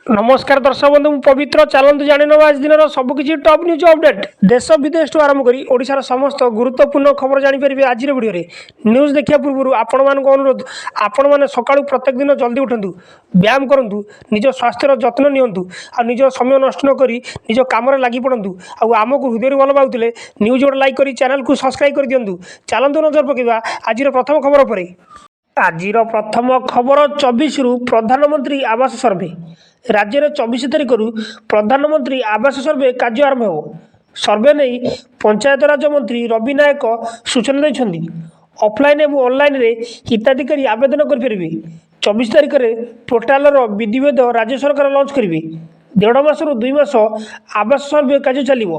नमस्कार दर्शक बंधु पवित्र चलतु जाणी ना आज दिन सबकि टॉप न्यूज अपडेट देश विदेश आरंभ कर ओडिशार समस्त गुरुत्वपूर्ण खबर जानीपर आज भिडियो न्यूज देखा पूर्व आपण मान अनुरोध आपण मैंने सका प्रत्येक दिन जल्दी उठू व्यायाम करूँ निज स्वास्थ्यर जत्न नियंतु आ निज समय नष्ट नक निज कम लगी पड़ू आमको हृदय भल पाते न्यूज गोटे लाइक कर चैनल को सब्सक्राइब कर दिंतु चलतु नजर पकड़ा आज प्रथम खबर पर आज प्रथम खबर 24 रु प्रधानमंत्री आवास सर्वे राज्य में 24 तारिख प्रधानमंत्री आवास सर्वे कार्य आरंभ हो सर्वे नहीं पंचायत राज मंत्री रवि नायक सूचना देते ऑफलाइन और ऑनलाइन रे हिताधिकारी आवेदन करेंगे 24 तारिख में पोर्टाल विधिवेद राज्य सरकार लॉन्च करेंगे 1.5 मास रु 2 मास आवास सर्वे कार्य चलो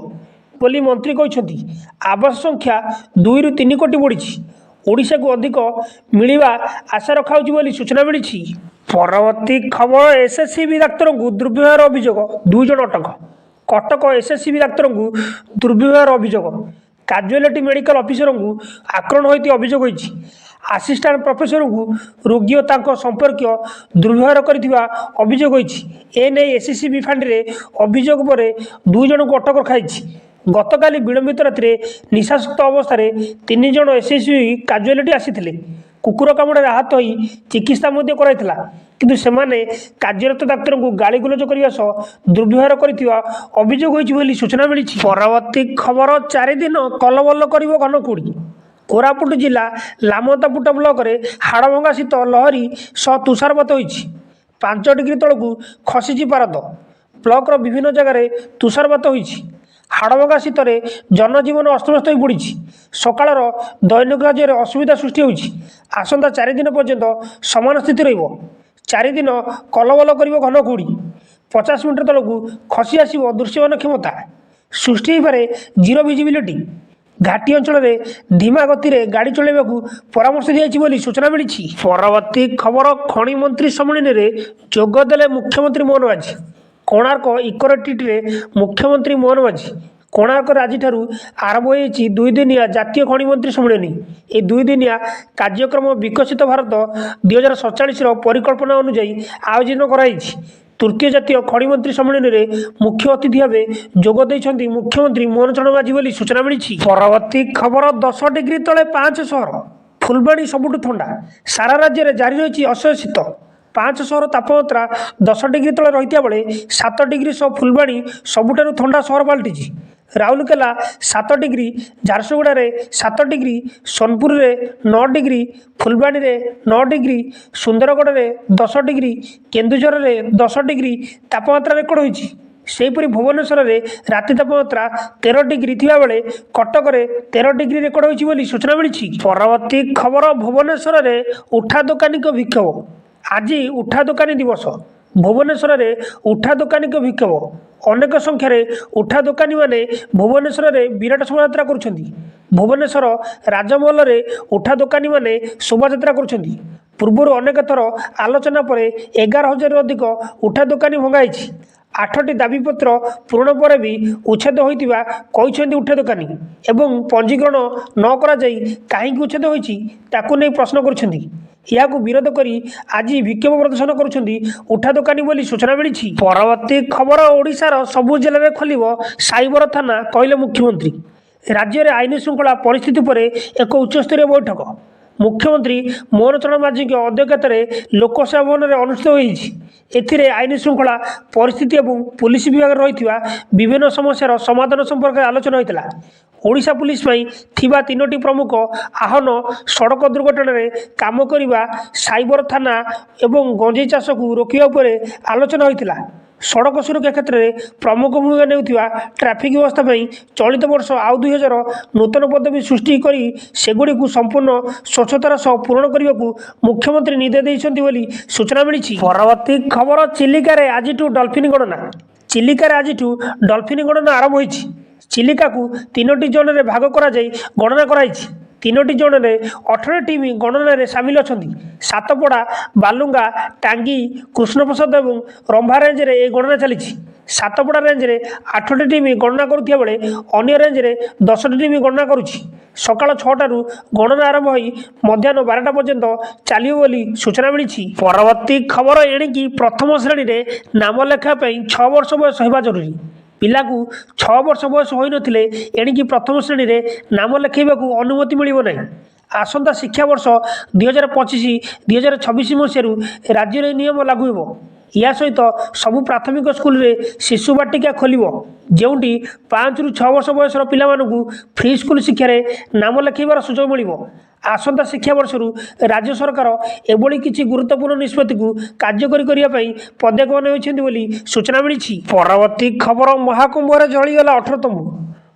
बोली मंत्री कहते आवास संख्या 2 रु 3 कोटी बढ़ी ओडिशा को अधिक मिलवा आशा रखा सूचना मिली। परवर्ती खबर एसएससीबी डाक्तर को दुर्व्यवहार अभियोग 2 जन अटक कटक एसएससीबी डाक्तर को दुर्व्यवहार अभियोग काजुआलिटी मेडिकल ऑफिसर को आक्रमण होती अभियोग होती आसिस्टांट प्रोफेसर को रोगी और संपर्क दुर्व्यवहार करथिबा अभियोग होती एने एसएससीबी फांडे अभियोग पर 2 जन को अटक रखाई गतकाली विलंबित राति निशाशक्त अवस्था 3 जन एसएससी काजुआलिटी आसी कुकुर कामुड़े आहत हो चिकित्सा कराइला किंतु सेमाने कार्यरत डाक्तर को गाड़ीगुलज करने सह दुर्व्यवहार करथिबा अभियोग होइछि सूचना मिली। परवर्ती खबर 4 दिन कलबल कर घनकुड़ी कोरापुट जिला लामतापुटा ब्लॉक रे हाड़भंगा शीत लहरी सह तुषारपात होइछि 5 डिग्री तलू खसी पारद ब्लॉक विभिन्न जगह तुषारपात होइछि हाड़भंगा शीत जनजीवन अस्तव्यस्त हो पड़ी सकाल दैनिक राज्य असुविधा सृष्टि होती आसंता 4 दिन पर्यंत समान स्थिति रही दिन कलबल कर घनकुड़ी 50 मिनट तलू खसी आसव दृश्यमान क्षमता सृष्टि हो पारे जीरो विजिबिलिटी घाटी अंचल धीमा गति में गाड़ी चलने को परामर्श दी सूचना मिली। परवर्ती खबर खनि मंत्री सम्मेलन में जोगदेले मुख्यमंत्री मोहन माझी कोणार्क इकोरेट्रिट्रे मुख्यमंत्री मोहन माझी कोणार्क आज आरंभ हो 2 दिनिया जातीय खनि मंत्री सम्मेलन ये 2 दिनिया कार्यक्रम विकसित भारत 2047 परिकल्पना अनुଯାयी आयोजन कराई तृतीय जातीय खनि मंत्री सम्मेलन में मुख्य अतिथि भाव जोगदे मुख्यमंत्री मोहन चरण माझी बोली सूचना मिली। परवर्ती खबर 10 डिग्री तले 5 सहर फुलबाणी सबुठ ठंडा सारा राज्य में जारी रही असह्य शीत 5 सहर तापमात्रा 10 डिग्री तले रही बेले 7 डिग्री सह फुलबाणी सबुठारु ठंडा सहर पलटि राउरकेला 7 डिग्री झारसुगुड़ा 7 डिग्री सोनपुर में 9 डिग्री फुलबाणी में 9 डिग्री सुंदरगढ़ में 10 डिग्री केन्दुझर में 10 डिग्री तापमात्रा रेकर्ड होती सेहीपरि भुवनेश्वर में राति तापमात्रा 13 डिग्री थिबा बेले कटक में 13 डिग्री रेकर्ड होती सूचना मिली। परवर्ती खबर भुवनेश्वर में उठा दोकानी को विक्षोभ आज उठा दोकानी दिवस भुवनेश्वर में उठा दोकानी को विक्षोभ अनेक संख्यार उठा दोकानी माने भुवनेश्वर में विराट शोभायात्रा कर भुवनेश्वर राजमहल में उठा दोकानी माने शोभायात्रा कर पूर्व अनेक थर आलोचना पर 11,000 अधिक उठा दोकानी भंगाई 8टी दाबीपत्र पूरण पर भी उच्छेद होता कहते उठा दोकानी एवं पंजीकरण न करा कहीं उच्छेद होती प्रश्न कर विरोध करी आज विक्षोभ प्रदर्शन कर उठा दोकानी बोली सूचना मिली। परवर्ती खबर ओडिशार सबु जिले में खोल साइबर थाना कहले मुख्यमंत्री राज्य में आईन श्रृंखला परिस्थिति पर एक उच्चस्तरीय बैठक मुख्यमंत्री मोहन चरण माझी अध्यक्षत लोकसेवा भवन में अनुष्ठित होती आईन श्रृंखला परिस्थिति और पुलिस विभाग रही विभिन्न समस्यार समाधान संपर्क में आलोचना होता ओडिशा पुलिस थिबा 3टी प्रमुख आहन सड़क दुर्घटना काम करने साइबर थाना एवं गंजेई चाष को रोकवा पर आलोचना होता सड़क सुरक्षा क्षेत्र में प्रमुख भूमिका नेउथिबा ट्रैफिक व्यवस्था चलित वर्ष आउ 2000 नूतन पदवी सृष्टि करी सेगुड़ी को संपूर्ण स्वच्छतार सह पूरण करने को मुख्यमंत्री निर्देश देते सूचना मिली। परवर्ती खबर चिलिका आज डॉल्फिन गणना चिलिका आज डॉल्फिन गणना आरंभ होती चिलिका को 3टी जोन में भाग करा गणना कराई 3टी जोन में 18 टीम गणना सामिल अच्छा सातपड़ा बालुंगा टांगी कृष्णप्रसाद और रंभा रेंज में गणना चली सातपड़ा रेंज में 8टी टीम गणना करुवा बेले अन्य रेंज में 10टी टीम गणना करुच्ची सकाल 6टारू गणना आरंभ हो मध्याह्न 12टा पर्यंत चलिए बोली सूचना मिली। परवर्ती खबर एणिकी प्रथम श्रेणी में नाम लेखा 6 वर्ष बयस होगा जरूरी। पिला को 6 वर्ष बयस हो नथिले एणिकी प्रथम श्रेणी में नाम लेखाइबा अनुमति मिलिबो नहीं। आसंता शिक्षा वर्ष 2025-2026 मसीह राज्य में नियम लागू हो। या सहित सबु प्राथमिक स्कूल रे शिशु बाटिका खोलिबो जेउंटी 5 ରୁ 6 वर्ष बयसर पिलामानकु फ्री स्कूल शिक्षार नाम लेखाइबार सुযোଗ मिलिबो। आसंता शिक्षा वर्षरू राज्य सरकार एभली किछि गुरुत्वपूर्ण निष्पत्ति को कार्यकारी करिया पई पदक्षेप नेउछन्ति बोली सूचना मिली। परवर्ती खबर महाकुंभ जलिगला 18 तंबू।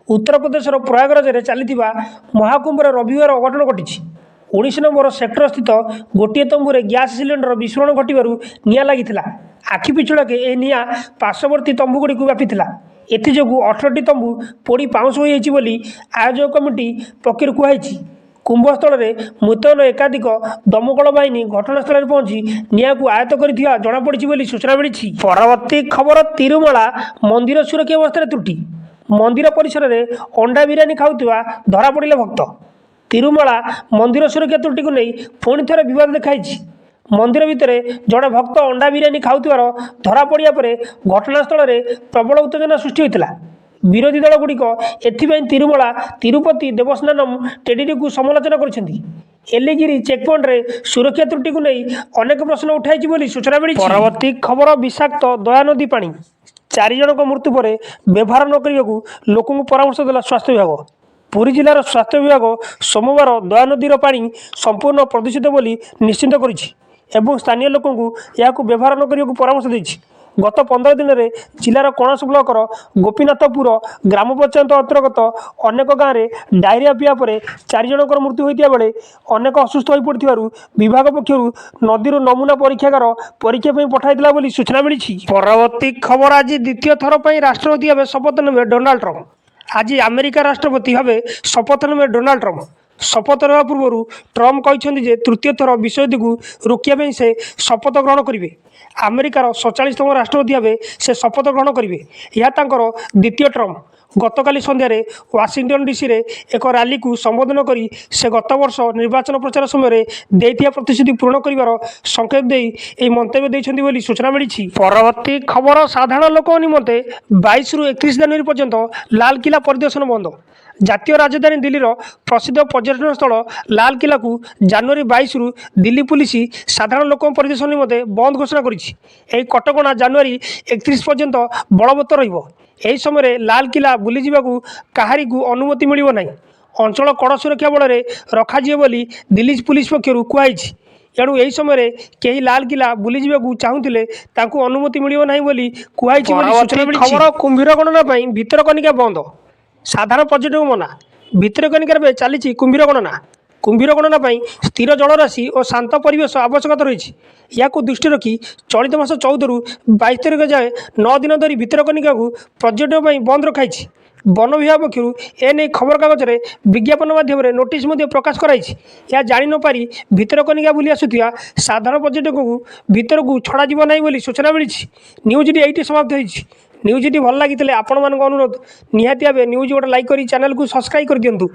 उत्तर प्रदेशर प्रयागराज में चलता महाकुंभ रविवार अघटन घटी। 19 नंबर सेक्टर स्थित गोटे तंबूरे गैस सिलेंडर विस्फोरण घटू निआं लगी आखिपिछुड़ाके यह निआं पार्श्ववर्ती तंबूगुड़ी व्यापी एथिजोगु 18टी तंबू पोड़ी पाउंश हो आयोजक कमिटी पक्षर कहुई। कुंभस्थल में मुतयन एकाधिक दमकल बाहिनी घटनास्थल में पहुंची निआं को आयत्त कर जमापड़ी सूचना मिली। परवर्ती खबर तिरुमला मंदिर सुरक्षा व्यवस्था त्रुटि। मंदिर परिसर में अंडा बिरियानी खाऊा धरा पड़े भक्त। तिरुमला मंदिर सुरक्षा त्रुटि को नहीं पुणी थे विवाद देखाई। मंदिर भितर जड़े भक्त अंडा बिरियानी खाऊार धरा पड़ा पर घटनास्थल में प्रबल उत्तेजना सृष्टि होता। विरोधी दल गुड़िक एथिपाई तिरुमला तिरुपति देवस्थानम टेडिडी को समालोचना कर एलिगिरी चेकपॉइंट रे सुरक्षा त्रुटि को नहीं अनेक प्रश्न उठाई सूचना मिली। परवर्ती खबर विषाक्त दयानदी पानी 4 जनक मृत्यु पर व्यवहार न करने को लोक परामर्श देला स्वास्थ्य विभाग। पुरी जिलार स्वास्थ्य विभाग सोमवार दयानदीर पानी संपूर्ण प्रदूषित बोली निश्चित करिछि एवं स्थानीय लोकंकु याकु व्यवहार न करने को परामर्श देछि। गत 15 दिन में जिलार कणास ब्लॉकर गोपीनाथपुर ग्राम पंचायत अंतर्गत अनेक गाँव में डायरिया पिया पर 4 जनकर मृत्यु होता बेले अनेक असुस्थ हो पड़ू विभाग पक्षर नदी नमूना परीक्षागार परीक्षा पठाई सूचना मिली। परवर्ती खबर आज द्वितीय थर पर राष्ट्रपति भाव शपथ नेबे डोनाल्ड ट्रम्प। आज अमेरिका राष्ट्रपति भाव शपथ नेबे डोनाल्ड ट्रम्प। शपथ नेवा पूर्व ट्रम्प कहते तृतीय थर विषयटी को रोकने से शपथ ग्रहण करेंगे। अमेरिकार 47तम राष्ट्रपति भाव से शपथ ग्रहण करेंगे। यह द्वितीय ट्रम्प गतकाली संध्यारे वाशिंगटन डीसी रे एक रैली को संबोधन करी से गत वर्ष निर्वाचन प्रचार समय देइथिया प्रतिश्रुति पूर्ण करिवार संकेत देई एई मंतव्य देइछन्ति बोली सूचना मिली। परवर्ती खबर साधारण लोक निमंते 22 ରୁ 31 जनवरी पर्यंत लाल किला परिदर्शन बंद। जातीय राजधानी दिल्लीर प्रसिद्ध पर्यटन स्थल लाल किला को जनवरी 22 ରୁ दिल्ली पुलिस साधारण लोक परिदर्शन निमंते बंद घोषणा करिछि। एई कटकणा जनवरी 31 पर्यंत बलवत्तर रहिबो। यही समय लाल किला बुली जावाकू काहारी को अनुमति मिलिबो नहीं। अंचल कड़ सुरक्षा बल में रखाଯିए बोली दिल्ली पुलिस पक्षर कहुई। एणु यही समय कहीं लाल किला बुली जावाकू चाहूले तांकू अनुमति मिलिबो नहीं बोली कहुई। खबर कुंभीर गणना भितरकनिका बंद। साधारण पर्यटक मना भितरकनिकार चली कुंभीर गणना। कुंभीर गणना स्थिर जलराशि और शांत परिवेश आवश्यकता रही। या दृष्टि रखी चलित मास 14 ରୁ 22 तारिख जाए 9 दिन धरी भितरकनिका को पर्यटन बंद रखाई। वन विभाग पक्षर एने खबर कागज में विज्ञापन माध्यम नोटिस प्रकाश कराई। यह जानी न पारी भितरकनिका बुली आसुथिया साधारण पर्यटक को भितर को छड़ा जीव नहीं बोली सूचना मिली। न्यूज ये समाप्त होती। न्यूज भल लगी आपण अनुरोध निहाती भाव न्यूज गोटे लाइक कर चैनल को सब्सक्राइब कर दिंतु।